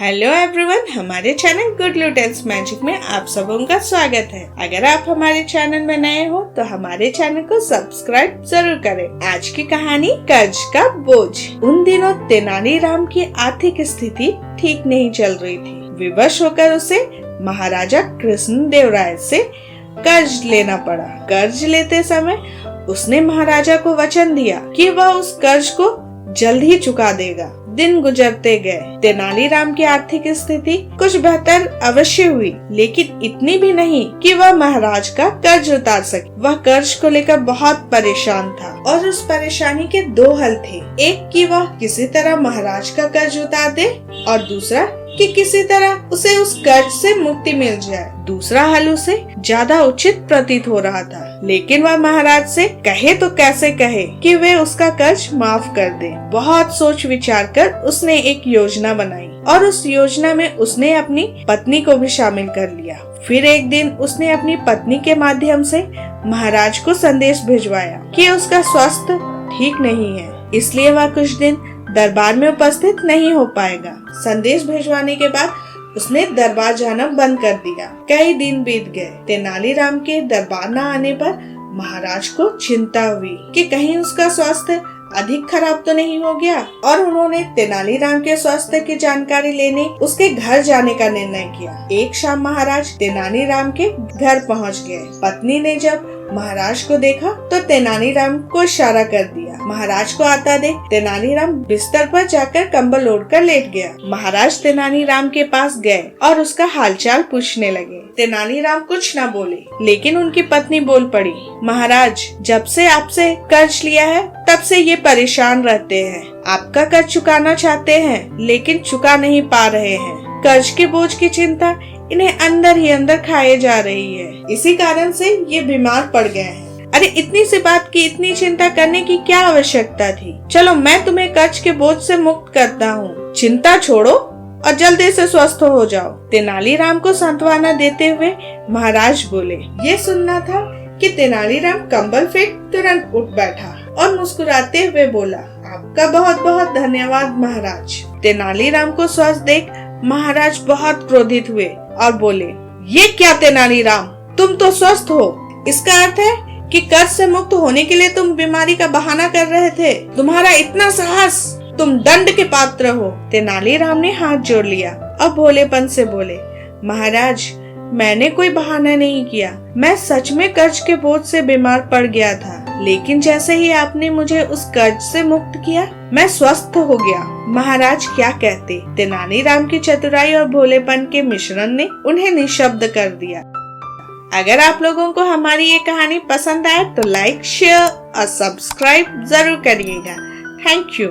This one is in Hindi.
हेलो एवरीवन, हमारे चैनल गुड लिटिल्स मैजिक में आप सबों का स्वागत है। अगर आप हमारे चैनल में नए हो तो हमारे चैनल को सब्सक्राइब जरूर करें। आज की कहानी कर्ज का बोझ। उन दिनों तेनालीराम की आर्थिक स्थिति ठीक नहीं चल रही थी। विवश होकर उसे महाराजा कृष्णदेवराय से कर्ज लेना पड़ा। कर्ज लेते समय उसने महाराजा को वचन दिया कि वह उस कर्ज को जल्द ही चुका देगा। दिन गुजरते गए। तेनालीराम की आर्थिक स्थिति कुछ बेहतर अवश्य हुई, लेकिन इतनी भी नहीं कि वह महाराज का कर्ज उतार सके। वह कर्ज को लेकर बहुत परेशान था और उस परेशानी के दो हल थे। एक कि वह किसी तरह महाराज का कर्ज उतार दे और दूसरा कि किसी तरह उसे उस कर्ज से मुक्ति मिल जाए। दूसरा हल उसे ज्यादा उचित प्रतीत हो रहा था, लेकिन वह महाराज से कहे तो कैसे कहे कि वे उसका कर्ज माफ कर दे। बहुत सोच विचार कर उसने एक योजना बनाई और उस योजना में उसने अपनी पत्नी को भी शामिल कर लिया। फिर एक दिन उसने अपनी पत्नी के माध्यम से महाराज को संदेश भिजवाया कि उसका स्वास्थ्य ठीक नहीं है, इसलिए वह कुछ दिन दरबार में उपस्थित नहीं हो पाएगा। संदेश भिजवाने के बाद उसने दरबार जाना बंद कर दिया। कई दिन बीत गए। तेनालीराम के दरबार न आने पर महाराज को चिंता हुई कि कहीं उसका स्वास्थ्य अधिक खराब तो नहीं हो गया, और उन्होंने तेनालीराम के स्वास्थ्य की जानकारी लेने उसके घर जाने का निर्णय किया। एक शाम महाराज तेनालीराम के घर पहुंच गए। पत्नी ने जब महाराज को देखा तो तेनालीराम को इशारा कर दिया। महाराज को आता देख तेनालीराम बिस्तर पर जाकर कंबल ओढ़कर लेट गया। महाराज तेनालीराम के पास गए और उसका हालचाल पूछने लगे। तेनालीराम कुछ न बोले, लेकिन उनकी पत्नी बोल पड़ी, महाराज, जब से आपसे कर्ज लिया है तब से ये परेशान रहते हैं। आपका कर्ज चुकाना चाहते हैं लेकिन चुका नहीं पा रहे हैं। कर्ज के बोझ की चिंता इन्हें अंदर ही अंदर खाए जा रही है। इसी कारण से ये बीमार पड़ गए हैं। अरे इतनी सी बात की इतनी चिंता करने की क्या आवश्यकता थी? चलो मैं तुम्हें कर्ज के बोझ से मुक्त करता हूँ। चिंता छोड़ो और जल्दी से स्वस्थ हो जाओ। तेनालीराम को सांत्वना देते हुए महाराज बोले। ये सुनना था कि तेनालीराम कंबल फेंक तुरंत उठ बैठा और मुस्कुराते हुए बोला, आपका बहुत बहुत धन्यवाद महाराज। तेनालीराम को स्वस्थ देख महाराज बहुत क्रोधित हुए और बोले, ये क्या तेनालीराम, तुम तो स्वस्थ हो। इसका अर्थ है कि कर्ज से मुक्त होने के लिए तुम बीमारी का बहाना कर रहे थे। तुम्हारा इतना साहस, तुम दंड के पात्र हो। तेनालीराम ने हाथ जोड़ लिया और भोलेपन से बोले, महाराज, मैंने कोई बहाना नहीं किया। मैं सच में कर्ज के बोझ से बीमार पड़ गया था, लेकिन जैसे ही आपने मुझे उस कर्ज से मुक्त किया, मैं स्वस्थ हो गया। महाराज क्या कहते। तेनालीराम की चतुराई और भोलेपन के मिश्रण ने उन्हें निशब्द कर दिया। अगर आप लोगों को हमारी ये कहानी पसंद आए तो लाइक, शेयर और सब्सक्राइब जरूर करिएगा। Thank you.